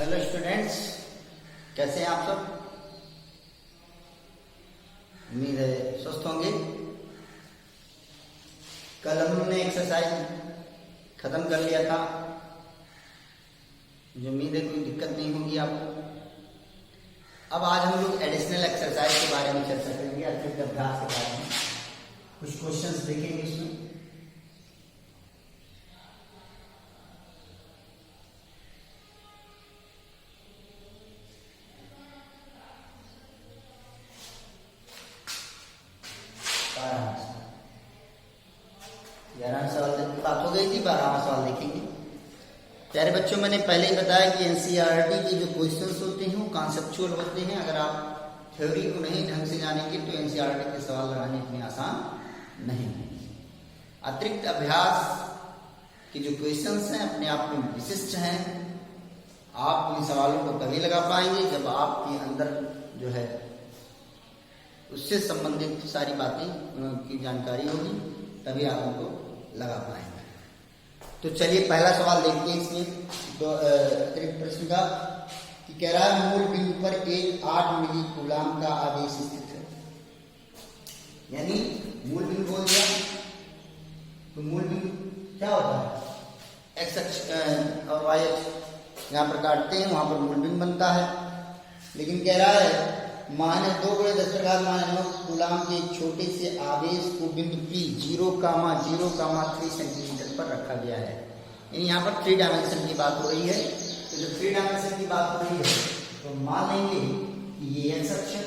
Hello students, कैसे हैं आप सब। उम्मीद है स्वस्थ होंगे। कल हमने एक्सरसाइज खत्म कर लिया था। मुझे उम्मीद है कोई दिक्कत नहीं होगी आपको। अब आज हम लोग एडिशनल एक्सरसाइज के बारे में चर्चा करेंगे, अतिरिक्त अभ्यास के बारे में। कुछ क्वेश्चंस देखेंगे इसमें। ग्यारह सवाल तक की बात हो गई थी, 12वां सवाल देखेंगे। प्यारे बच्चों, मैंने पहले ही बताया कि एनसीईआरटी के जो क्वेश्चंस होते हैं वो कॉन्सेप्चुअल होते हैं। अगर आप थ्योरी को नहीं ढंग से जानेंगे तो एनसीईआरटी के सवाल लगाने इतने आसान नहीं है। अतिरिक्त अभ्यास के जो क्वेश्चंस हैं अपने आप में विशिष्ट हैं। आप इन सवालों को तभी लगा पाएंगे जब आपके अंदर जो है उससे संबंधित सारी बातें की जानकारी होगी, तभी आप उनको लगा पाएंगे। तो चलिए पहला सवाल देखते हैं इसमें तो अतिरिक्त प्रश्न का कि कह रहा है मूल बिंदु पर एक 8 मिली कूलाम का आवेश स्थित है। यानी मूल बिंदु बोल दिया तो मूल बिंदु क्या होता है, एक्स अक्ष और वाई अक्ष यहाँ पर काटते हैं, वहां पर मूल बिंदु बनता है। लेकिन कह रहा है -2×10⁻⁹ कूलाम के एक छोटे से आवेश को बिंदु P 0,0,3 सेंटीमीटर पर रखा गया है। यानी यहाँ पर 3 डायमेंशन की बात हो रही है। तो जब 3 डायमेंशन की बात हो रही है तो मान लेंगे कि ये एक्स अक्ष है,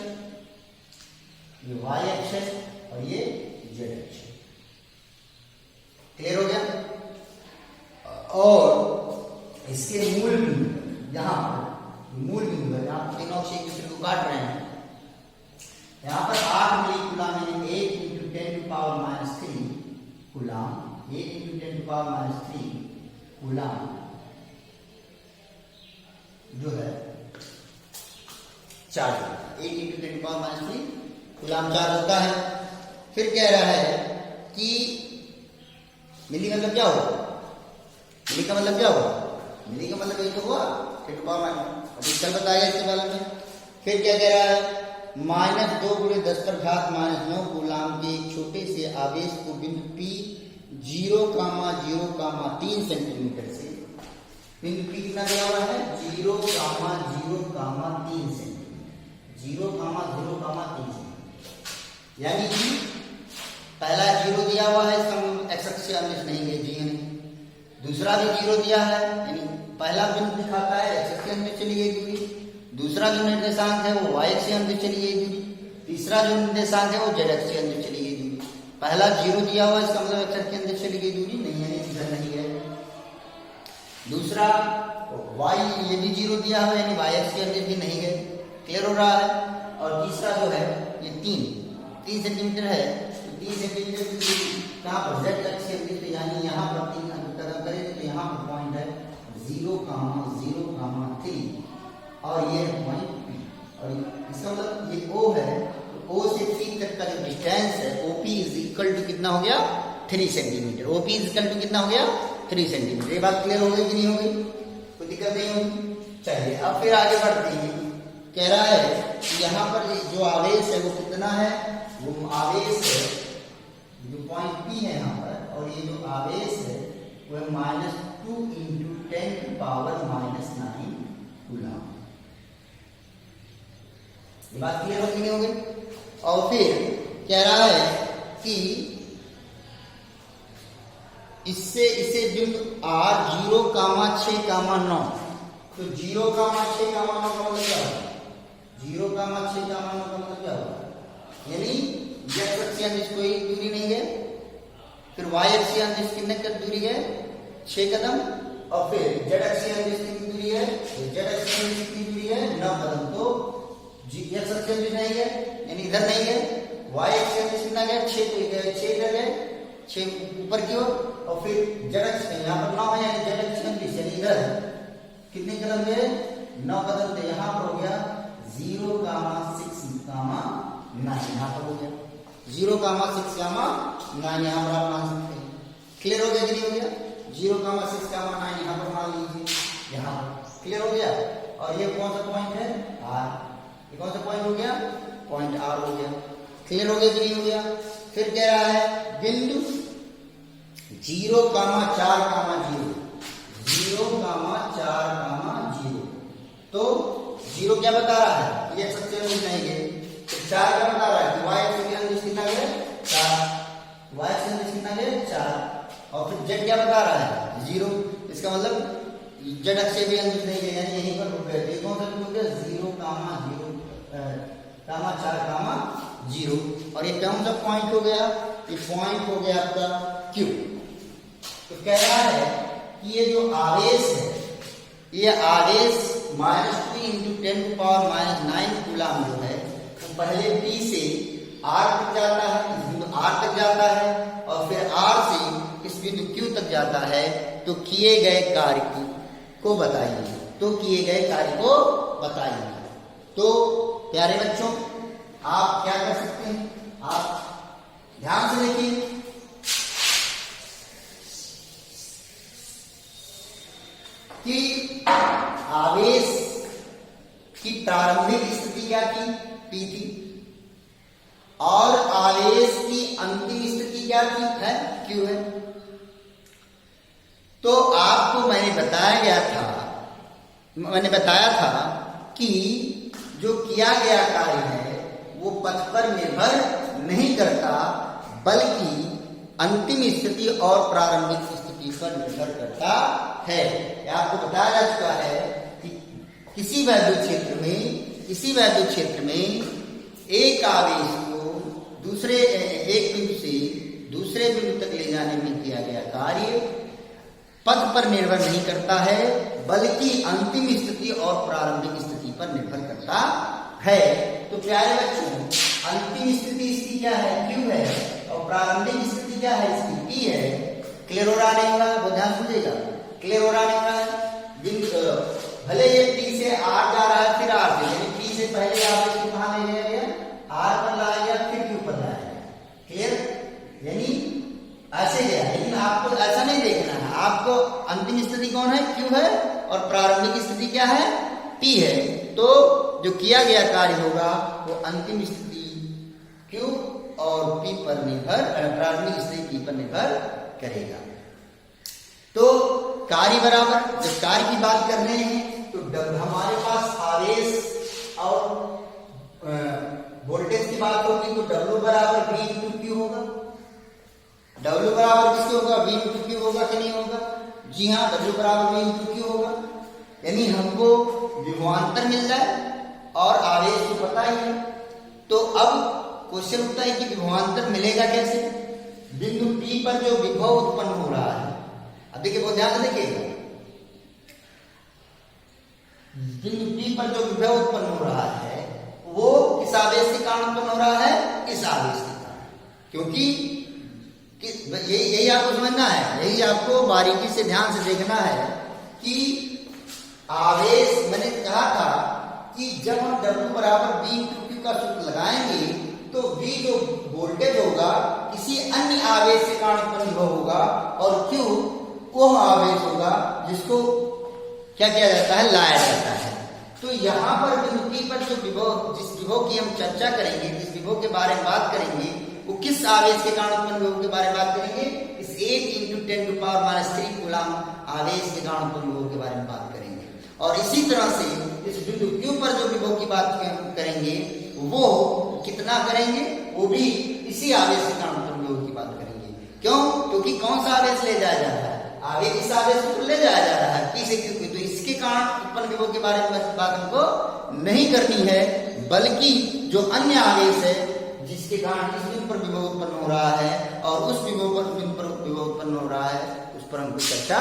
ये वाई अक्ष है और ये जेड अक्ष है। क्लियर हो गया। और इसके मूल बिंदु यहाँ पर मूल बिंदु है, यहाँ तीनों अक्ष एक दूसरे को काट रहे हैं। यहाँ पर 8 मिली कूलाम यानी 1 × 10⁻³ कूलाम, 1 × 10⁻³ कूलाम जो है चार्ज होता है। 1 × 10⁻³ कूलाम चार्ज होता है। फिर कह रहा है कि मिली का मतलब क्या होगा, मिली का मतलब क्या होगा, मिली का मतलब यही तो हुआ 10⁻, अभी कल बताया इसके बारे में। फिर क्या कह रहा है, -2×10⁻⁹ कूलाम के एक छोटे से आवेश को बिंदु P 0,0,3 सेंटीमीटर से, बिंदु P कितना दिया हुआ है 0,0,3 सेंटीमीटर, 0,0,3 सेंटीमीटर। यानी कि पहला 0 दिया हुआ है, इसका एक्स अक्ष से अंश नहीं गए जी नहीं। दूसरा भी 0 दिया है, यानी पहला बिंदु दिखाता है एक्स अक्ष में चली गई दूरी, दूसरा जो निर्देशांक है वो वाई अक्ष से अंदर चली गई दूरी, तीसरा जो निर्देशांक है वो जेड अक्ष से अंदर चली गई दूरी। पहला 0 दिया हुआ, इसका मतलब एक्स अक्ष के अंदर चली गई दूरी नहीं है, इधर नहीं है। दूसरा वाई, ये भी 0 दिया हुआ यानी वाई अक्ष के अंदर भी नहीं गए। क्लियर हो रहा है। और तीसरा जो है ये 3 सेंटीमीटर है, तो 3 सेंटीमीटर की दूरी कहाँ पर जेड अक्ष के अंदर, यानी यहाँ पर 3 कदम करें तो यहाँ पर पॉइंट है 0,0,3 और ये पॉइंट P। और इसका मतलब ये O है, तो O से P तक का जो डिस्टेंस है OP = कितना हो गया 3 सेंटीमीटर। OP = कितना हो गया 3 सेंटीमीटर। ये बात क्लियर हो गई कि नहीं हो गई, कोई दिक्कत नहीं होगी। चलिए अब फिर आगे बढ़ते हैं। कह रहा है कि यहाँ पर जो आवेश है वो कितना है, वो आवेश है जो पॉइंट P है यहाँ पर, और ये जो आवेश है वो है -2 × 10⁻⁹ कूलाम। ये बात क्लियर हो नहीं हो गई। और फिर कह रहा है कि इससे इसे बिंदु R 0,6,9, तो 0,6,9 का मतलब क्या होगा, 0,6,9 का मतलब क्या होगा, यानी x अक्ष से अंश कोई दूरी नहीं है। फिर y अक्ष से अंश कितने का दूरी है 6 कदम। और फिर z अक्ष से अंश कितनी दूरी है, z अक्ष से अंश कितनी दूरी है 9 कदम। तो x अक्ष से नहीं है यानी इधर नहीं है, y अक्ष से कितना गया 6 इधर है, 6 ऊपर की ओर। और फिर z अक्ष में यहाँ पर 9 है यानी z अक्ष से यानी इधर कितने कदम है 9 कदम। तो यहाँ पर हो गया 0,6,9 यहाँ पर हो गया 0,6,9 यहाँ पर आप मान सकते हैं। क्लियर हो गया कि नहीं हो गया, 0,6,9 यहाँ पर मान लीजिए, यहाँ पर क्लियर हो गया। और ये कौन सा पॉइंट है, आर। ये कौन सा पॉइंट हो गया, पॉइंट आर हो गया। क्लियर हो गया कि नहीं हो गया। फिर कह रहा है बिंदु 0, 4, 0, 0, 4, 0। तो 0 क्या बता रहा है, ये सबसे नहीं है। 4 क्या बता रहा है, y एक्सिस के अंदर कितना है 4, y एक्सिस के अंदर कितना है 4। और फिर z क्या बता रहा है 0। इसका मतलब z अक्ष भी अंदर नहीं है, यानी यहीं पर रुक गए। ये कौन सा बिंदु हो गया 0, 0, 0। और ये कौन सा पॉइंट हो गया, ये पॉइंट हो गया आपका Q। तो कह रहा है कि ये जो आवेश है, ये आवेश -2 × 10⁻⁹ कूलम जो है, तो पहले P से R तक जाता है, इस बिंदु R तक जाता है, और फिर R से इस बिंदु Q तक जाता है। तो किए गए कार्य को बताइए, तो किए गए कार्य को बताइए। तो प्यारे बच्चों, आप क्या कर सकते हैं, आप ध्यान से देखिए कि आवेश की प्रारंभिक स्थिति क्या थी, P थी, और आवेश की अंतिम स्थिति क्या थी, है Q है। तो आपको मैंने बताया था कि जो किया गया कार्य है वो पथ पर निर्भर नहीं करता, बल्कि अंतिम स्थिति और प्रारंभिक स्थिति पर निर्भर करता है। यह आपको बताया जा चुका है कि किसी वैद्युत क्षेत्र में एक आवेश को एक बिंदु से दूसरे बिंदु तक ले जाने में किया गया कार्य पथ पर निर्भर नहीं करता है, बल्कि अंतिम स्थिति और प्रारंभिक स्थिति पर निर्भर करता है। तो प्यारे बच्चों, अंतिम स्थिति इसकी क्या है, Q है, और प्रारंभिक स्थिति क्या है, इसकी P है। क्लियर हो रहा नहीं होगा, वो ध्यान सुनिएगा, क्लियर हो रहा नहीं हो रहा है। भले ये P से R जा रहा है, फिर R से, यानी P से पहले आवेश को कहां ले जाया गया, R पर लाया गया, फिर Q पर लाया गया। क्लियर, यानी ऐसे गया। लेकिन आपको ऐसा नहीं देखना है, आपको अंतिम स्थिति कौन है, Q है, और प्रारंभिक स्थिति क्या है, P है। तो जो किया गया कार्य होगा वो अंतिम स्थिति Q और P पर निर्भर, प्रारंभिक स्थिति P पर निर्भर करेगा। तो कार्य बराबर, जब कार्य की बात कर रहे हैं तो हमारे पास आवेश और वोल्टेज की बात होगी, तो W बराबर V × Q होगा। W बराबर किसके होगा, V × Q होगा कि नहीं होगा, जी हाँ, W बराबर V × Q होगा। यानी हमको विभवांतर मिल जाए और आवेश तो पता ही है। तो अब क्वेश्चन उठता है कि विभवांतर मिलेगा कैसे, बिंदु P पर जो विभव उत्पन्न हो रहा है, अब देखिए बहुत ध्यान से देखिएगा, बिंदु P पर जो विभव उत्पन्न हो रहा है वो किस आवेश के कारण उत्पन्न हो रहा है, इस आवेश के कारण। क्योंकि यही आपको समझना है, यही आपको बारीकी से ध्यान से देखना है कि आवेश, मैंने कहा था कि जब हम W बराबर V × Q का सूत्र लगाएंगे तो V जो वोल्टेज होगा किसी अन्य आवेश के कारण उत्पन्न होगा, और Q वह आवेश होगा जिसको क्या किया जाता है, लाया जाता है। तो यहाँ पर बिंदु P पर जो विभव, जिस विभव की हम चर्चा करेंगे, जिस विभव के बारे में बात करेंगे, वो किस आवेश के कारण उत्पन्न विभव के बारे में बात करेंगे, इस 8 × 10⁻³ कूलम आवेश के कारण उत्पन्न विभव के बारे में बात करेंगे। और इसी तरह से इस बिंदु Q पर जो विभव की बात करेंगे वो कितना करेंगे, वो भी इसी आवेश के कारण उत्पन्न विभव की बात करेंगे। क्यों, क्योंकि कौन सा आवेश ले जाया जा रहा है, आवेश इस आवेश को ले जाया जा रहा है P से Q, तो इसके कारण उत्पन्न विभव के बारे में बात हमको नहीं करनी है, बल्कि जो अन्य आवेश है जिसके कारण इस बिंदु पर विभव उत्पन्न हो रहा है और उस बिंदु पर विभव उत्पन्न हो रहा है, उस पर हमको चर्चा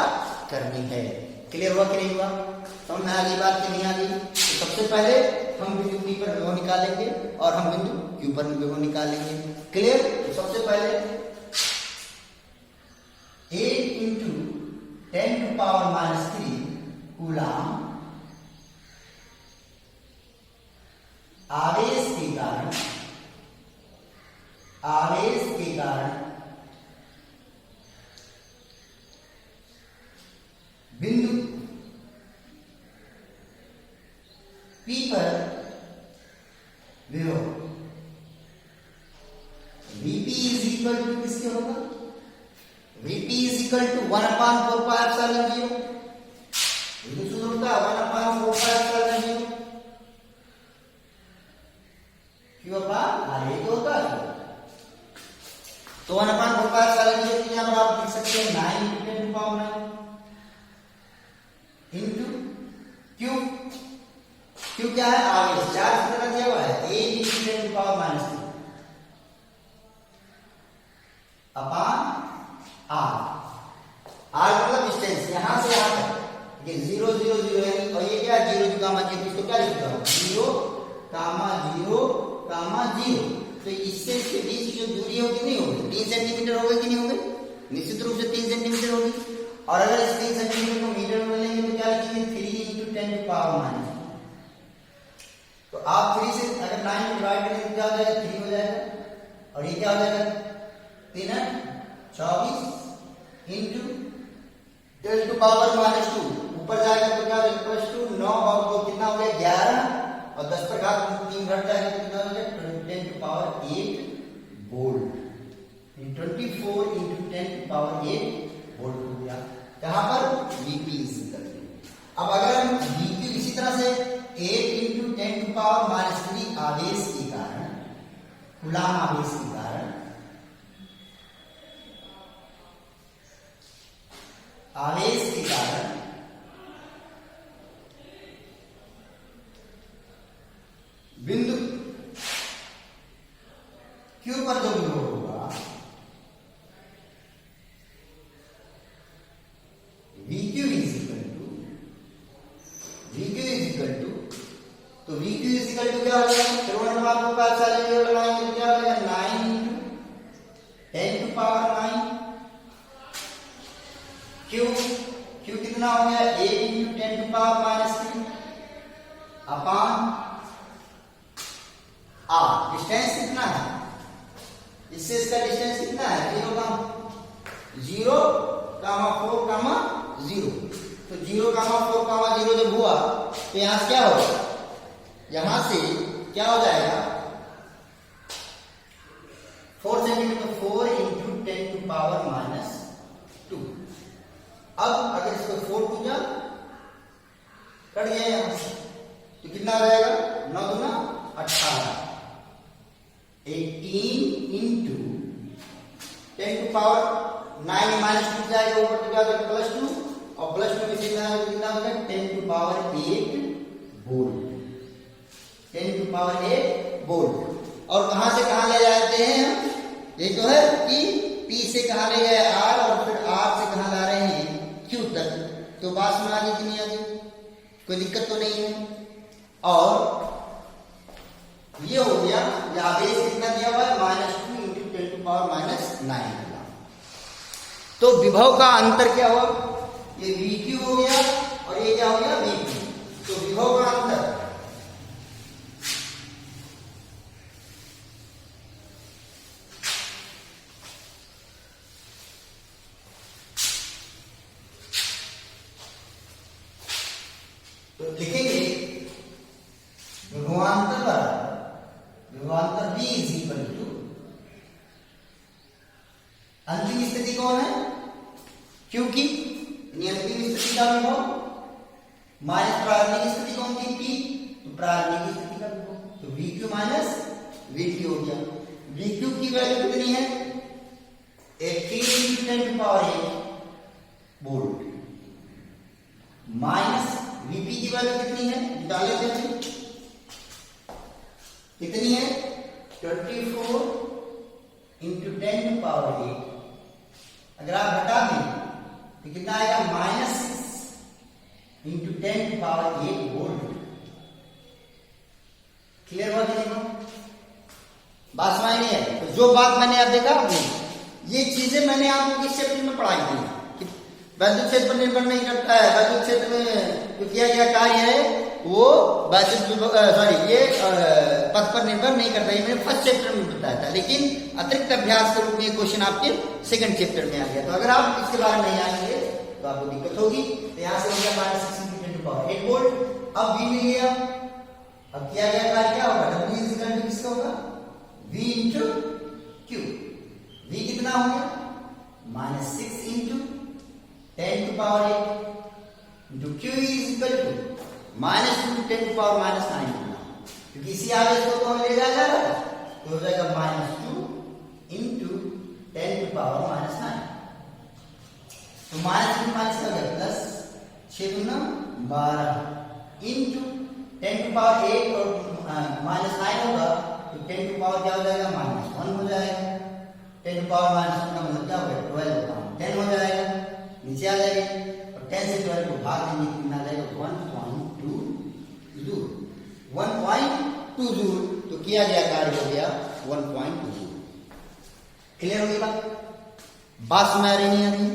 करनी है। क्लियर हुआ कि नहीं हुआ, समझ में आ गई बात कि नहीं आ गई। तो सबसे पहले हम बिंदु P पर विभव निकालेंगे और हम बिंदु Q पर विभव निकालेंगे। क्लियर, तो सबसे पहले 8 × 10⁻³ कूलम आवेश के कारण बिंदु P पर विभव Vp इज इक्वल टू किसके होगा? Vp is equal to 1/4πε0। ये सूत्र होता है 1/4πε0 Q अपॉन R, ये तो होता है। तो 1/4πε0 यहाँ पर आप लिख सकते हैं 9 × 10⁹ इंटू Q। Q क्या है? आवेश, चार्ज कितना दिया हुआ है? 8 × 10⁻³ अपॉन R। R मतलब डिस्टेंस यहां से यहां तक, ये 0 0 0 है और ये क्या 0 0 कामा 0, इसको क्या लिखता हूं 0 कामा 0 कामा 0। तो इससे इसके बीच की जो दूरी होगी नहीं होगी 3 सेंटीमीटर होगी कि नहीं होगी? निश्चित रूप से 3 सेंटीमीटर होगी। और अगर इस 3 सेंटीमीटर को मीटर में लेंगे तो क्या लिखेंगे 3 × 10⁻⁻⁻। तो आप 3 से अगर 9 में डिवाइड करेंगे तो क्या हो जाएगा 3 हो जाएगा और ये क्या हो जाएगा 3 24 इंटू 10⁻²। ऊपर जाएगा तो क्या होगा +2 9 और 2 कितना हो गया 11 और 10 पर घात 3 घट जाएगा तो कितना हो जाएगा 10⁸ वोल्ट। 24 × 10⁸ वोल्ट हो गया। कहां पर Vp इज इक्वल टू। अब अगर हम Vp इसी तरह से 8 × 10⁻³ आवेश के कारण, कूलाम आवेश के कारण बिंदु Q पर जो विभव होगा VQ इज इक्वल टू तो VQ इज इक्वल टू क्या हो जाएगा? फिर आपको पास सारे लगाएंगे तो क्या हो जाएगा 9 × 10⁹ Q कितना हो गया 8 × 10⁻³ अपॉन R। डिस्टेंस कितना है? इससे इसका डिस्टेंस कितना है 0 कामा 4 0। तो 0 कामा 4 0 जब हुआ तो यहां से क्या होगा? यहां से क्या हो जाएगा 4 सेंटीमीटर 4 × 10⁻²। अब अगर इसको 4 पूजा कट गया यहां से तो कितना हो जाएगा 9 दूना 18 18 × 10⁻⁹ जाएगा ऊपर तो क्या होगा +2 और +2 में कितना होगा 10⁸ वोल्ट। 10⁸ वोल्ट। और कहां से कहां ले जाते हैं हम? ये तो है कि P से कहां ले गए R और फिर R से कहां ला रहे हैं Q तक। तो बात में आ गई कि नहीं आ गई? कोई दिक्कत तो नहीं है। और ये हो गया, ये आवेश कितना दिया हुआ है -2 × 10⁻⁹ तो विभव का अंतर क्या हुआ? ये VQ हो गया और ये क्या हो गया VP। तो विभव का अंतर तो लिखेंगे विभवांतर V इज इक्वल टू अंतिम स्थिति कौन है क्योंकि अंतिम स्थिति का विभव माइनस प्रारंभिक स्थिति कौन थी P। तो प्रारंभिक स्थिति का विभव तो VQ माइनस VP हो गया। VQ की वैल्यू कितनी है 18 × 10⁸ वोल्ट माइनस VP की वैल्यू कितनी है निकाल लेते हैं कितनी है 24 × 10⁸। अगर आप घटा दें तो कितना आएगा -6 × 10⁸ वोल्ट। क्लियर हुआ कि नहीं? बात समझ नहीं है? तो जो बात मैंने आप देखा आपने ये चीजें मैंने आपको किस चैप्टर में पढ़ाई थी कि वैद्युत क्षेत्र पर निर्भर नहीं करता है। वैद्युत क्षेत्र में जो किया गया कार्य है वो ये पथ पर निर्भर नहीं करता। ये मैंने फर्स्ट चैप्टर में बताया था, लेकिन अतिरिक्त अभ्यास के रूप में क्वेश्चन आपके सेकंड चैप्टर में आ गया। तो अगर आप इसके बारे में नहीं आएंगे तो आपको दिक्कत होगी। तो यहां से हो गया -6 × 10⁸ वोल्ट। अब V मिल गया अब किया गया कार्य क्या होगा, W इज इक्वल टू किसका होगा, V इंटू Q। V कितना हो गया, -6 into 10 to power 8 into Q is equal to -2 10 to power -9, क्योंकि इसी आवेश को कौन ले जाएगा, तो हो जाएगा -2 इंटू 10 टू पावर -9, तो -2 माइनस का गया प्लस 6 दूना 12 इंटू 10 टू पावर 8 और -9 होगा, तो 10 टू पावर क्या हो जाएगा, -1 हो जाएगा। 10 टू पावर -1 का मतलब क्या होगा, 12 का 10 हो जाएगा, नीचे आ जाएगा, और 10 से 12 को भाग देंगे, कितना आ जाएगा, 1.2 जूल। 1.2 जूल, तो किया गया कार्य हो गया 1.2 जूल। क्लियर होगी बात समझ आ रही नहीं आ रही,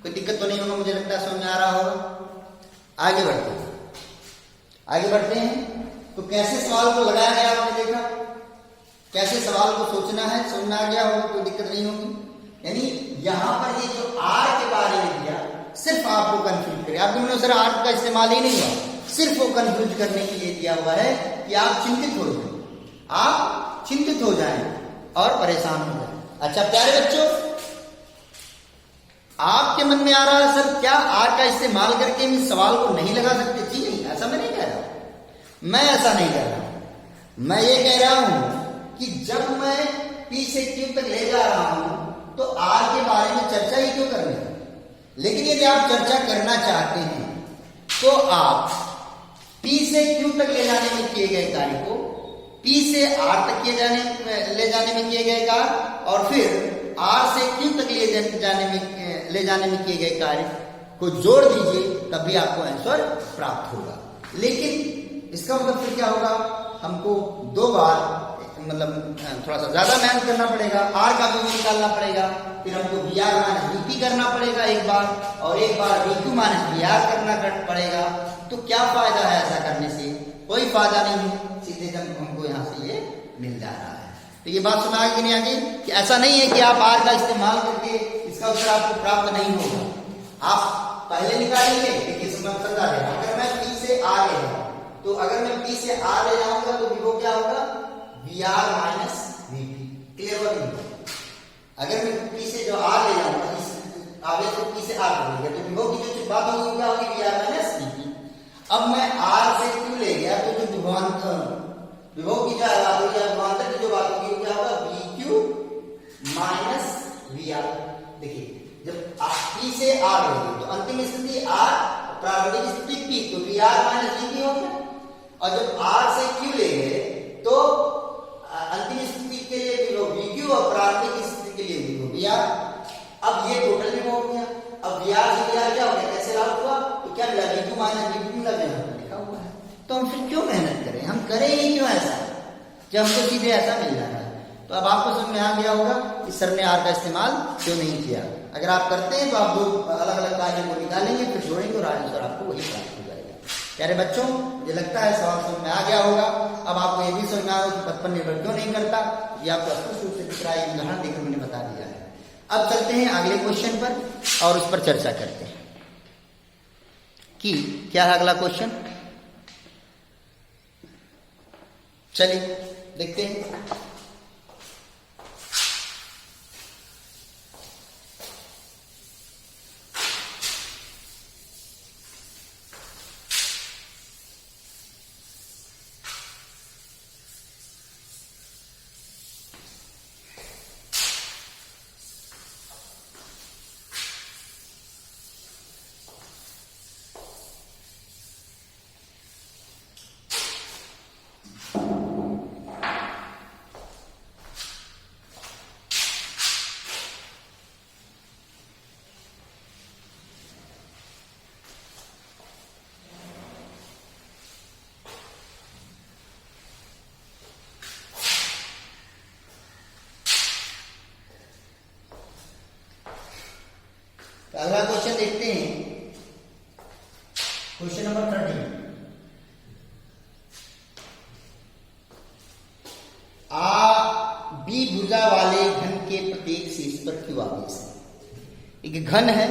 कोई दिक्कत तो नहीं होगा, मुझे लगता है समझ में आ रहा होगा। आगे बढ़ते हैं, आगे बढ़ते हैं। तो कैसे सवाल को लगाया गया आपने देखा, कैसे सवाल को सोचना है, समझ में आ गया होगा, कोई दिक्कत नहीं होगी। यानी यहां पर ये जो आर के बारे में दिया, सिर्फ आपको कंफ्यूज करे, आपके मन में सर आर का इस्तेमाल ही नहीं हुआ, सिर्फ वो कंफ्यूज करने के लिए दिया हुआ है कि आप चिंतित हो जाए, आप चिंतित हो जाएं और परेशान हो जाएं। अच्छा प्यारे बच्चों, आपके मन में आ रहा है सर क्या आर का इस्तेमाल करके हम इस सवाल को नहीं लगा सकते? जी नहीं, ऐसा मैं नहीं कह रहा, मैं ऐसा नहीं कह रहा, मैं ये कह रहा हूं कि जब मैं P से Q तक ले जा रहा हूं तो आर के बारे में चर्चा ही क्यों करनी है। लेकिन यदि आप चर्चा करना चाहते हैं तो आप P से Q तक ले जाने में किए गए कार्य को P से R तक ले जाने में किए गए कार्य और फिर R से Q तक ले जाने में किए गए कार्य को जोड़ दीजिए, तब भी आपको आंसर प्राप्त होगा। लेकिन इसका मतलब फिर क्या होगा, हमको दो बार मतलब थोड़ा सा ज्यादा मेहनत करना पड़ेगा, R का भी निकालना पड़ेगा, फिर हमको VR माइनस VP करना पड़ेगा एक बार, और एक बार VQ माइनस VR करना पड़ेगा। तो क्या फायदा है ऐसा करने से? कोई फायदा नहीं है, सीधे जब हमको यहाँ से ये मिल जा रहा है। तो ये बात सुना कि नहीं आगे कि ऐसा नहीं है कि आप R का इस्तेमाल करके इसका उत्तर आपको प्राप्त नहीं होगा, आप पहले निकालेंगे। देखिए समझा रहे, अगर मैं P से R ले जाऊँ तो अगर मैं P से R ले जाऊंगा तो विभव क्या होगा, VR माइनस VP। क्लियर हो गया? अगर मैं P से जो R ले जाऊंगा, इस आवेश को P से R ले गया तो विभव की जो बात होगी क्या होगी, VR माइनस VP। अब मैं R से Q ले गया तो जो विभव की जो बात होगी, विभवांतर की जो बात होगी वो क्या होगा, VQ माइनस VR। देखिए जब आप P से R लेंगे तो अंतिम स्थिति R, प्रारंभिक स्थिति P, तो VR माइनस VP हो गया। और जब R से Q ले गए तो अंतिम स्थिति के लिए विभव VQ और प्रारंभिक स्थिति के लिए विभव VR। अब ये टोटल विभव हो गया। अब VR से VR क्या हो गया, कैसे लाभ हुआ, तो क्या मिला, VQ माइनस VP मिला, लिखा हुआ है। तो हम फिर क्यों मेहनत करें, हम करें ही क्यों ऐसा जब हमको सीधे ऐसा मिल जा रहा है। तो अब आपको समझ में आ गया होगा कि सर ने आर का इस्तेमाल क्यों नहीं किया। अगर आप करते हैं तो आप दो अलग अलग कार्यों को निकालेंगे, फिर जोड़ेंगे और आंसर आपको वही प्राप्त हो जाएगा। प्यारे बच्चों, मुझे लगता है सवाल समझ में आ गया होगा। अब आपको ये भी समझना होगा कि पद पर निर्भर क्यों नहीं करता, ये आपको स्पष्ट रूप से दिख रहा है, उदाहरण देकर मैंने बता दिया है। अब चलते हैं अगले क्वेश्चन पर और उस पर चर्चा करते हैं कि क्या है अगला क्वेश्चन। चलिए देखते हैं। अगला क्वेश्चन देखते हैं, क्वेश्चन नंबर 13। बी भुजा वाले घन के प्रत्येक शीर्ष पर क्यू आवेश है। एक घन है,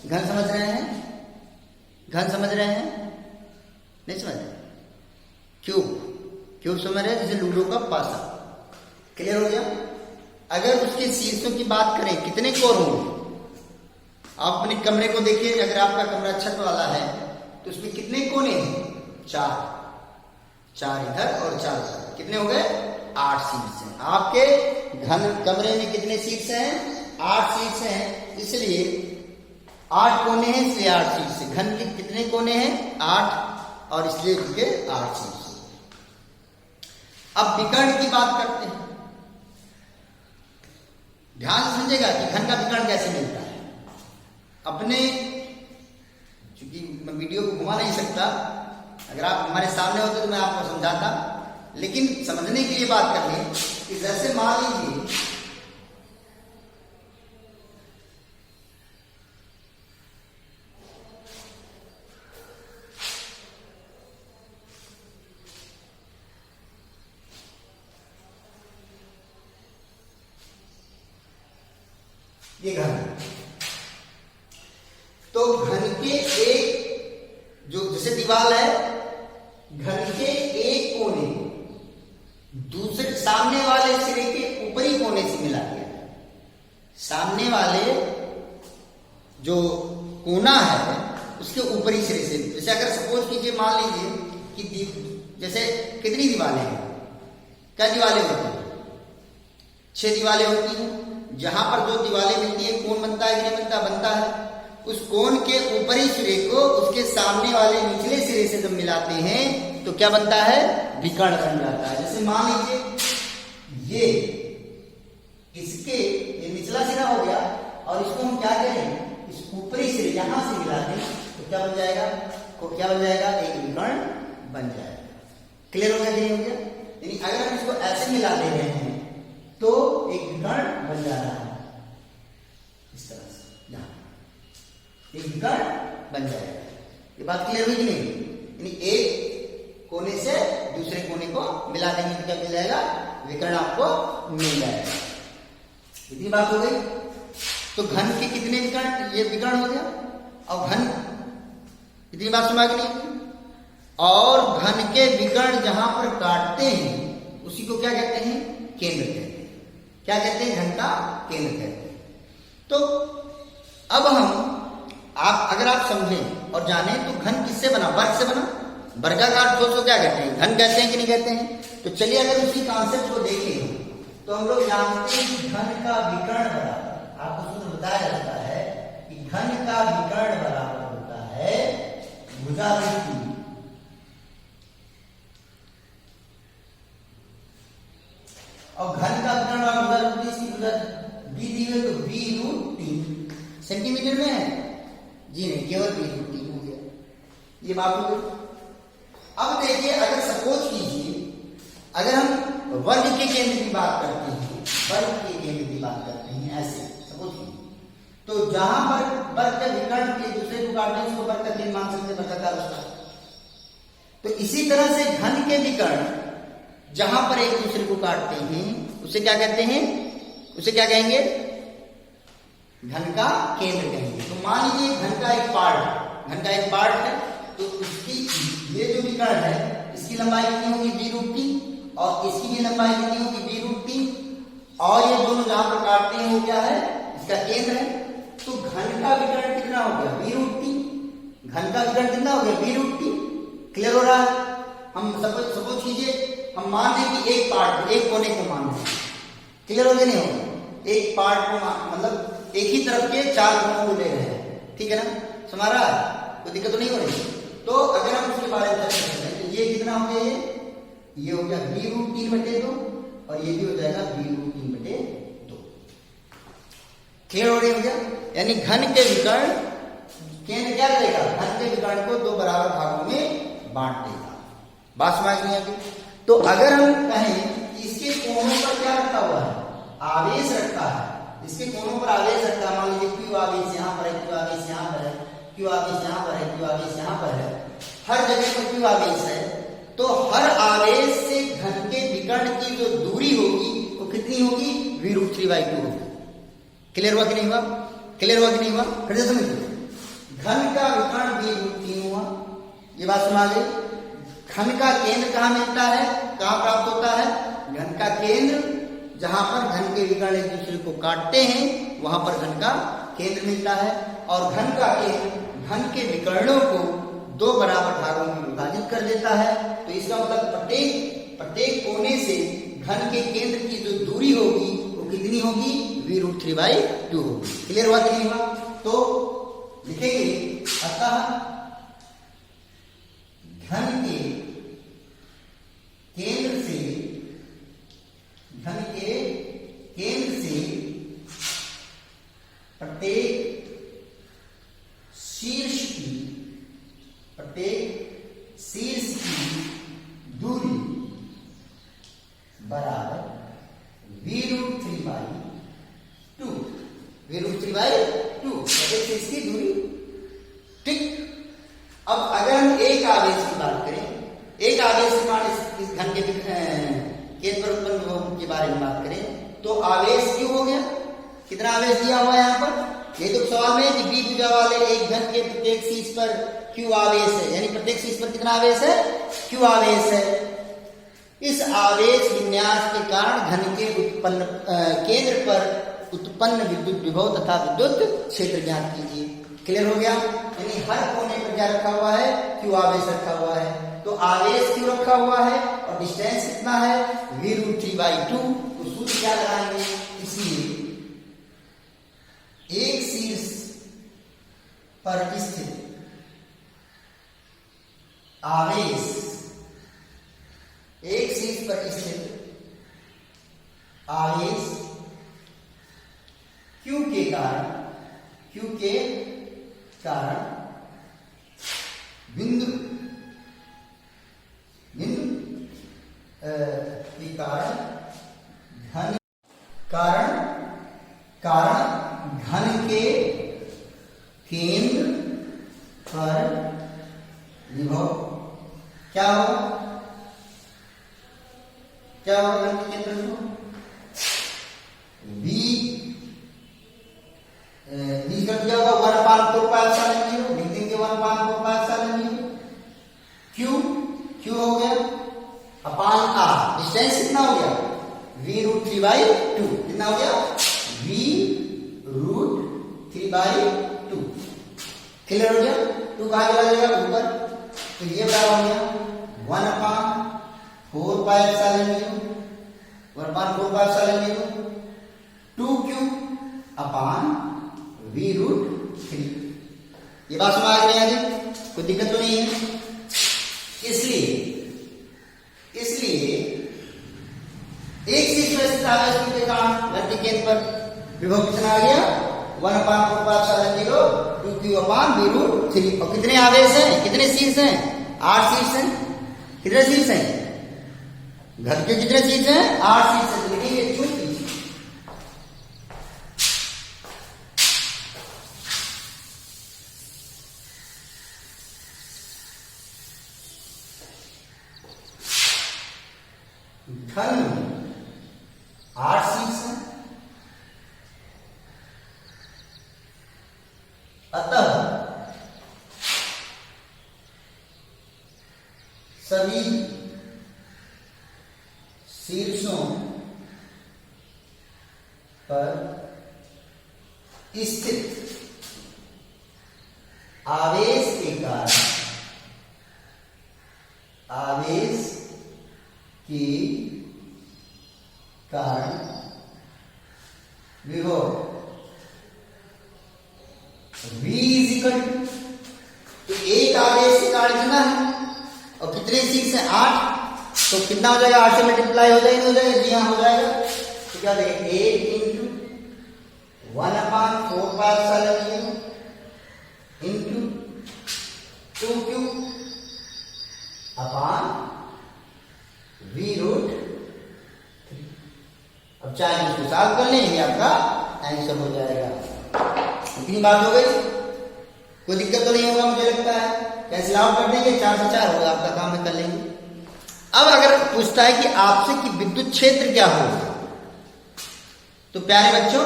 घन समझ रहे हैं, घन समझ रहे हैं, नहीं समझ रहे? क्यूब समझ रहे हैं, जैसे लूडो का पासा। क्लियर हो गया। अगर उसके शीर्षों की बात करें कितने कोर होंगे, आप अपने कमरे को देखिए, अगर आपका कमरा छत वाला है तो उसमें कितने कोने हैं? 4 इधर और 4 इधर, कितने हो गए? 8 शीर्ष हैं। आपके घन कमरे में कितने शीर्ष हैं? 8 शीर्ष हैं, इसलिए 8 कोने हैं, इसलिए 8 शीर्ष है। घन के कितने कोने हैं? 8, और इसलिए इनके 8 शीर्ष। अब विकर्ण की बात करते हैं। ध्यान से समझेगा कि घन का विकर्ण कैसे मिलता है। अपने, चूंकि मैं वीडियो को घुमा नहीं सकता, अगर आप हमारे सामने होते तो मैं आपको समझाता, लेकिन समझने के लिए बात कर लें कि जैसे मान लीजिए ये घन, तो घन के एक जो जैसे दीवार है, घन के एक कोने दूसरे सामने वाले सिरे के ऊपरी कोने से मिला दिया। सामने वाले जो कोना है उसके ऊपरी सिरे से, जैसे अगर सपोज कीजिए, मान लीजिए कि जैसे कितनी दीवारें हैं? क्या दीवारें होती हैं? 6 दीवारें होती हैं। जहां पर 2 दीवारें मिलती है, कोण बनता है कि नहीं बनता? बनता है। उस कोण के ऊपरी सिरे को उसके सामने वाले निचले सिरे से जब मिलाते हैं तो क्या बनता है? विकर्ण बन जाता है। जैसे मान लीजिए ये इसके ये निचला सिरा हो गया, और इसको हम क्या करें? इस ऊपरी सिरे यहां से मिला दें तो क्या बन जाएगा? क्या बन जाएगा? एक विकर्ण बन जाएगा। क्लियर हो गया कि नहीं हो गया? यानी अगर हम इसको ऐसे मिला दे रहे हैं तो एक विकर्ण बन जा रहा है, इस तरह से यहां एक विकर्ण बन जाएगा। ये बात क्लियर हुई कि नहीं? यानी एक कोने से दूसरे कोने को मिला देंगे तो क्या मिल जाएगा? विकर्ण आपको मिल जाएगा। इतनी बात हो गई। तो घन के कितने विकर्ण? ये विकर्ण हो गया। और घन, इतनी बात समझ नहीं? और घन के विकर्ण जहां पर काटते हैं उसी को क्या कहते हैं? केंद्र कहते हैं। क्या कहते हैं? घन का केंद्र कहते हैं। तो अब आप अगर आप समझें और जाने तो घन किससे बना? वर्ग से बना। वर्गाकार ठोस को क्या कहते हैं? घन कहते हैं कि नहीं कहते हैं? तो चलिए अगर उसी कॉन्सेप्ट को देखें तो हम लोग जानते हैं कि घन का विकर्ण बराबर, आपको सूत्र बताया जाता है कि घन का विकर्ण बराबर होता है भुजावृत्ति, और घन का विकर्ण बराबर बी दी हुई तो b√3 सेंटीमीटर में है जी? नहीं, केवल b√3 हो गया। ये बात हो गई। अब देखिए, अगर सपोज कीजिए अगर हम वर्ग के केंद्र की बात करते हैं, वर्ग के केंद्र की बात करते हैं, ऐसे सपोज कीजिए, तो जहां पर वर्ग का विकर्ण एक दूसरे को काटते हैं उसको वर्ग का केंद्र मान सकते हैं, वर्गाकार उसका। तो इसी तरह से घन के विकर्ण जहां पर एक दूसरे को काटते हैं उसे क्या कहते हैं? उसे क्या कहेंगे? घन का केंद्र कहेंगे। तो मान लीजिए घन का एक पार्ट है, तो उसकी ये जो विकर्ण है इसकी लंबाई कितनी होगी? b√3, और इसकी भी लंबाई कितनी होगी? b√3, और ये दोनों जहां पर काटते हैं वो क्या है? इसका केंद्र है। तो घन का विकर्ण कितना हो गया? b√3। घन का विकर्ण कितना हो गया? b√3। क्लियर हो रहा है? हम सपोज कीजिए हम मान लें कि एक कोने को मान लें। क्लियर हो गया नहीं होगा? एक पार्ट को मतलब एक ही तरफ के 4 कोनों को ले रहे हैं, ठीक है ना? समझ रहा है? कोई दिक्कत तो नहीं हो रही? तो अगर हम उसके बारे में चर्चा करें तो ये कितना हो गया? ये हो गया b√3/2, और ये भी हो जाएगा b√3/2। क्लियर हो रही हो गया? यानी घन के विकर्ण केंद्र क्या करेगा? घन के विकर्ण को 2 बराबर भागों में बांट देगा। बात समझ नहीं आती? तो अगर हम कहें कि इसके कोनों पर क्या रखा हुआ है? आवेश रखा है। इसके कोनों पर आवेश रखा है। मान लीजिए Q आवेश यहाँ पर है, Q आवेश यहाँ पर है, Q आवेश यहाँ पर है, Q आवेश यहाँ पर है, हर जगह पर Q आवेश है। तो हर आवेश से घन के विकर्ण की जो दूरी होगी वो कितनी होगी? v√3/2 होगी। क्लियर हुआ कि नहीं हुआ? क्लियर हुआ कि नहीं हुआ? फिर से समझिए, घन का विकर्ण v√3 हुआ, ये बात समझ गई। घन का केंद्र कहाँ मिलता है, कहाँ प्राप्त होता है? घन का केंद्र, जहां पर घन के विकर्ण एक दूसरे को काटते हैं वहां पर घन का केंद्र मिलता है। और घन का केंद्र घन के विकर्णों को दो बराबर भागों में विभाजित कर देता है। तो इसका मतलब प्रत्येक कोने से घन के केंद्र की जो दूरी होगी वो कितनी होगी? v√3/2 होगी। क्लियर हुआ कि नहीं हुआ? तो लिखेंगे अतः घन के केंद्र से प्रत्येक शीर्ष की दूरी बराबर v√3/2। v√3/2 प्रत्येक शीर्ष की दूरी। ठीक। अब अगर हम एक आवेश की बात करें, एक आवेश इस घन के केंद्र पर उत्पन्न विभव के बारे में बात करें तो आवेश क्यों हो गया? कितना आवेश दिया हुआ है यहाँ पर? ये तो सवाल में है कि बी भुजा वाले एक घन के प्रत्येक शीर्ष पर क्यू आवेश है, यानी प्रत्येक शीर्ष पर कितना आवेश है? क्यू आवेश है। इस आवेश विन्यास के कारण घन के केंद्र पर उत्पन्न विद्युत विभव तथा विद्युत क्षेत्र ज्ञात कीजिए। क्लियर हो गया? यानी हर कोने पर क्या रखा हुआ है? क्यू आवेश रखा हुआ है। तो आवेश क्यों रखा हुआ है और डिस्टेंस कितना है? v√3/2। तो सूत्र क्या लगाएंगे? इसलिए एक शीर्ष पर स्थित आवेश, एक शीर्ष पर स्थित आवेश Q के कारण बिंदु के कारण घन के केंद्र पर विभव क्या हो? क्या होगा घन के केंद्र में? v कर दिया होगा 1/4πε0, लिख देंगे 1/4πε0। Q हो गया अपान r, डिस्टेंस कितना हो गया? v√3/2। कितना हो गया? v√3/2। क्लियर हो गया? 2 कहां चला जाएगा? ऊपर। तो ये बराबर हो गया 1/4πε0 2q अपान v√3। ये बात समझ आ गई? कोई दिक्कत तो नहीं है? इसलिए एक शीर्ष पर स्थित आवेश के कारण घन के केंद्र पर विभव कितना आ गया? 1/4πε0 2q अपान v√3। और कितने आवेश हैं? कितने शीर्ष हैं? 8 शीर्ष हैं। कितने शीर्ष हैं? घन के कितने शीर्ष हैं? 8 शीर्ष हैं। तो लिखेंगे चूंकि घन 8 शीर्ष हैं, अतः सभी शीर्षों पर स्थित आवेश के कारण विभव v इक्वल तो एक आवेश के कारण कितना है और कितने शीर्ष है? 8। तो कितना हो जाएगा? 8 से मल्टीप्लाई हो जाएगा? हो जाएगा? जी हाँ हो जाएगा। तो क्या देंगे? 8 × 1/4πε0 × 2q अपान v√3। अब चाहे इसको सॉल्व कर लें, ये आपका आंसर हो जाएगा। इतनी बात हो गई? कोई दिक्कत तो नहीं होगा मुझे लगता है। कैंसिल आउट कर देंगे, 4 से 4 होगा, आपका काम है कर लेंगे। अब अगर पूछता है कि आपसे कि विद्युत क्षेत्र क्या होगा, तो प्यारे बच्चों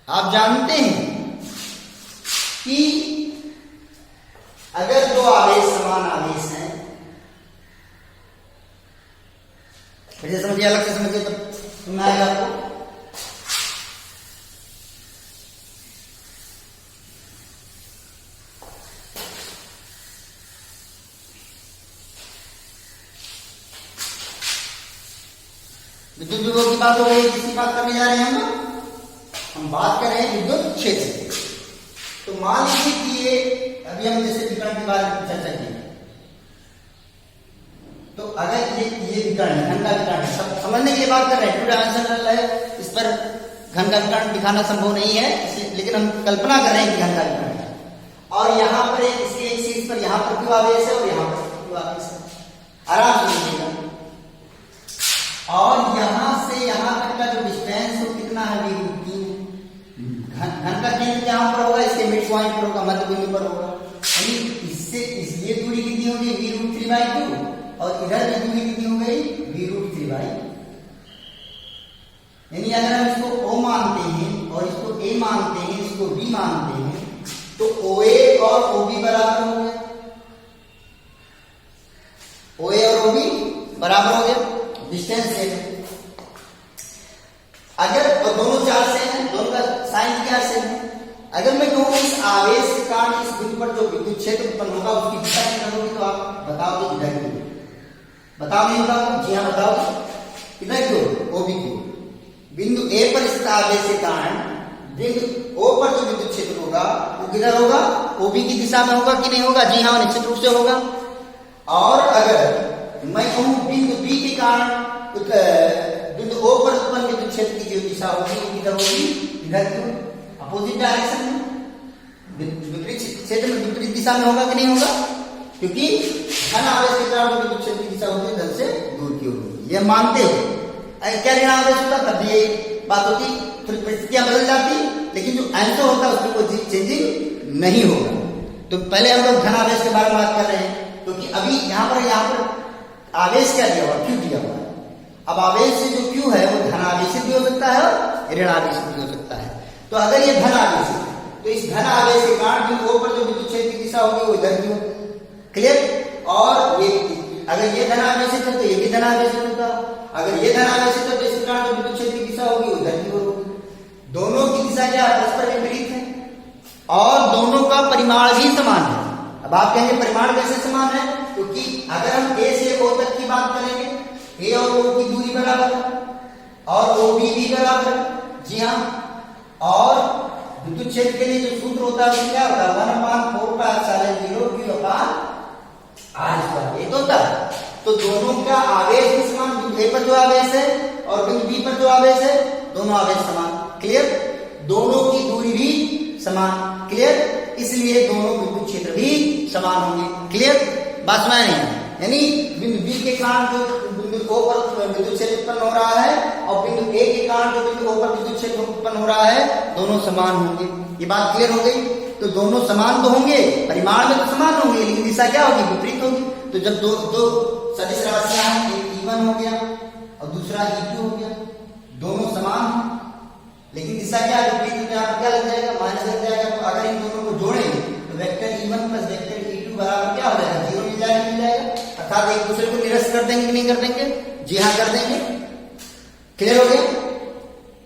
आप जानते हैं कि अगर ऐसे समझिए, अलग से समझिए तब सुनना आएगा आपको। विद्युत विभव की बात हो गई, किसकी बात करने जा रहे हैं हम बात कर रहे हैं विद्युत क्षेत्र। तो मान लीजिए कि ये अभी हम जैसे विकर्ण के बारे में चर्चा की, तो अगर ये विकर्ण है, घन का विकर्ण है, सब समझने के लिए बात कर रहे हैं, टू डायमेंशनल है, इस पर घन का विकर्ण दिखाना संभव नहीं है, लेकिन हम कल्पना कर रहे हैं कि घन का विकर्ण है। और यहाँ पर इसके एक चीज पर यहाँ पर क्यों आवेश है और यहाँ पर क्यों आवेश है, आराम से समझिएगा। और यहां से यहां तक का जो डिस्टेंस वो कितना है, घन का केंद्र यहां पर होगा, इसके मिड पॉइंट पर होगा, मध्य बिंदु पर होगा, यानी इससे ये दूरी कितनी होगी v√3/2, और इधर की दूरी कितनी हो गई v√3/2। यानी अगर हम इसको O मानते हैं और इसको A मानते हैं, इसको B मानते हैं, तो OA और OB बराबर हो गया, OA और OB बराबर हो गया, डिस्टेंस सेम है। अगर तो दोनों चार्ज सेम है, दोनों का साइन क्या सेम है। अगर मैं कहूं इस आवेश के कारण इस बिंदु पर जो विद्युत क्षेत्र उत्पन्न होगा उसकी दिशा क्या होगी, तो आप बताओगे इधर की, बताओ नहीं बताओ, जी हाँ बताओ, इधर क्यों, ओबी क्यों। बिंदु ए पर स्थित आवेश के कारण बिंदु ओ पर जो विद्युत क्षेत्र होगा वो किधर होगा, ओबी की दिशा में होगा कि नहीं होगा, जी हाँ निश्चित रूप से होगा। और अगर मैं कहूं बिंदु बी के कारण बिंदु ओ पर उत्पन्न विद्युत क्षेत्र की जो दिशा होगी वो किधर होगी, इधर क्यों, अपोजिट डायरेक्शन में, विपरीत क्षेत्र में विपरीत दिशा में होगा कि नहीं होगा, क्योंकि घन आवेश के कारण विद्युत क्षेत्र की दिशा होती है इधर से दूर की ओर होगी, ये मानते हो। क्या ऋण आवेश होता तब भी ये बात होती, थोड़ी परिस्थितियां बदल जाती, लेकिन जो आंसर होता है उसमें कोई चेंजिंग नहीं होगा। तो पहले हम लोग घन आवेश के बारे में बात कर रहे हैं, क्योंकि अभी यहाँ पर आवेश क्या दिया हुआ, क्यों दिया हुआ है। अब आवेश से जो क्यू है वो धन आवेशित भी हो सकता है और ऋण आवेशित भी हो सकता है। तो अगर ये धन आवेश है तो इस धन आवेश के कारण बिंदु O पर जो विद्युत क्षेत्र की दिशा होगी वो इधर की होगी, क्लियर। और ये अगर ये धन आवेशित है तो ये भी धन आवेशित होगा, अगर ये धन आवेशित है तो इसके कारण जो विद्युत क्षेत्र की दिशा होगी वो इधर की होगी। दोनों की दिशा क्या परस्पर विपरीत है और दोनों का परिमाण भी समान है। अब आप कहेंगे परिमाण कैसे समान है, क्योंकि अगर हम A से O तक की बात करेंगे, A और O की दूरी बराबर है और OB भी बराबर है, जी हाँ। और विद्युत क्षेत्र के लिए जो सूत्र होता है वो क्या होता है, 1/4πε0 Q/r², ये तो होता है। तो दोनों का आवेश भी समान, बिंदु A पर जो आवेश है और बिंदु B पर जो आवेश है दोनों आवेश समान, क्लियर। दोनों की दूरी भी समान, क्लियर, इसलिए दोनों विद्युत क्षेत्र भी समान होंगे, क्लियर। बात सुना नहीं, यानी बिंदु बी के कारण जो बिंदु O पर विद्युत क्षेत्र उत्पन्न हो रहा है और बिंदु ए के कारण जो बिंदु O पर विद्युत क्षेत्र उत्पन्न हो रहा है दोनों समान होंगे, ये बात क्लियर हो गई। तो दोनों समान तो होंगे, परिमाण में तो समान होंगे, लेकिन दिशा क्या होगी, विपरीत होगी। तो जब दो सदिश राशियां हैं, एक E1 हो गया और दूसरा E2 हो गया, दोनों समान हैं लेकिन दिशा क्या विपरीत, यहाँ पर क्या लग जाएगा, माइनस लग जाएगा। तो अगर इन दोनों को जोड़ेंगे तो vector E1 plus vector E2 बराबर क्या हो जाएगा, 0 मिल जाएगा, अर्थात एक दूसरे को निरस्त कर देंगे कि नहीं कर देंगे, जी हाँ कर देंगे। क्लियर हो गया,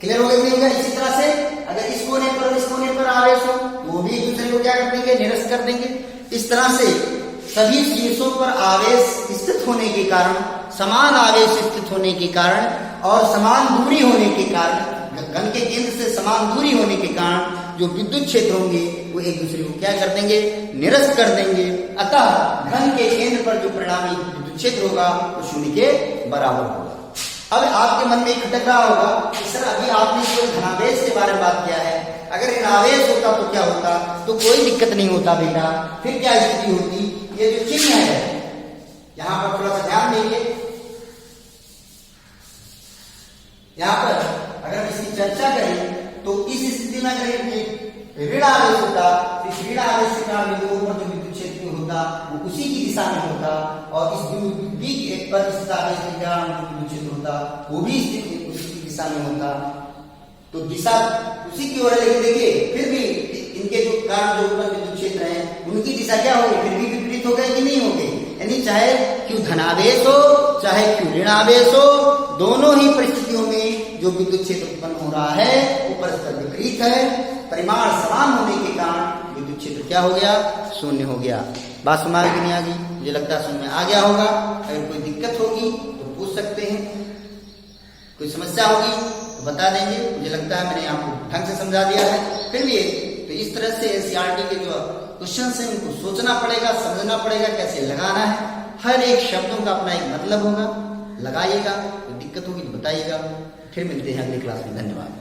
क्लियर हो गया, नहीं होगा। इसी तरह से अगर इस कोने पर और इस कोने पर आवेश हो तो वो भी एक दूसरे को क्या कर देंगे, निरस्त कर देंगे। इस तरह से सभी शीर्षों पर आवेश स्थित होने के कारण, समान आवेश स्थित होने के कारण और समान दूरी होने के कारण, घन के केंद्र से समान दूरी होने के कारण जो विद्युत क्षेत्र होंगे वो एक दूसरे को क्या कर देंगे, निरस्त कर देंगे। अतः घन के केंद्र पर जो परिणामी विद्युत क्षेत्र होगा वो शून्य के बराबर होगा। अब आपके मन में खटक रहा होगा कि सर अभी आपने जो धनावेश के बारे में बात किया है, अगर ऋणावेश होता तो क्या होता, तो कोई दिक्कत नहीं होता बेटा, फिर क्या स्थिति होती। ये जो चिन्ह है यहां पर थोड़ा सा ध्यान देंगे, यहां पर अगर हम इसकी चर्चा करें तो इस स्थिति में अगर ऋण आवेश होता, इस ऋण आवेश के कारण बिंदु पर जो विद्युत क्षेत्र होता वो उसी की दिशा में होता और इस बिंदु बी पर स्थित आवेश के कारण जो विद्युत क्षेत्र होता वो भी उसी की दिशा में होता। तो दिशा उसी की ओर है, लेकिन देखिए फिर भी इनके जो कारण जो उत्पन्न विद्युत क्षेत्र हैं उनकी दिशा क्या होगी, फिर भी विपरीत हो गए कि नहीं हो गए। यानी चाहे क्यों धनावेश हो, चाहे क्यों ऋणावेश हो, दोनों ही परिस्थितियों में जो विद्युत क्षेत्र उत्पन्न हो रहा है वो परस्पर विपरीत है। परिमाण समान होने के कारण विद्युत क्षेत्र क्या हो गया, शून्य हो गया। बात समझ में नहीं आ गई? मुझे लगता है समझ में आ गया होगा। अगर कोई दिक्कत होगी तो पूछ सकते हैं, कोई समस्या होगी तो बता देंगे। मुझे लगता है मैंने आपको ढंग से समझा दिया है। फिर भी तो इस तरह से एनसीईआरटी के जो क्वेश्चन है उनको सोचना पड़ेगा, समझना पड़ेगा कैसे लगाना है। हर एक शब्दों का अपना एक मतलब होगा, लगाइएगा। कोई दिक्कत होगी तो बताइएगा। फिर मिलते हैं अगली क्लास में। धन्यवाद।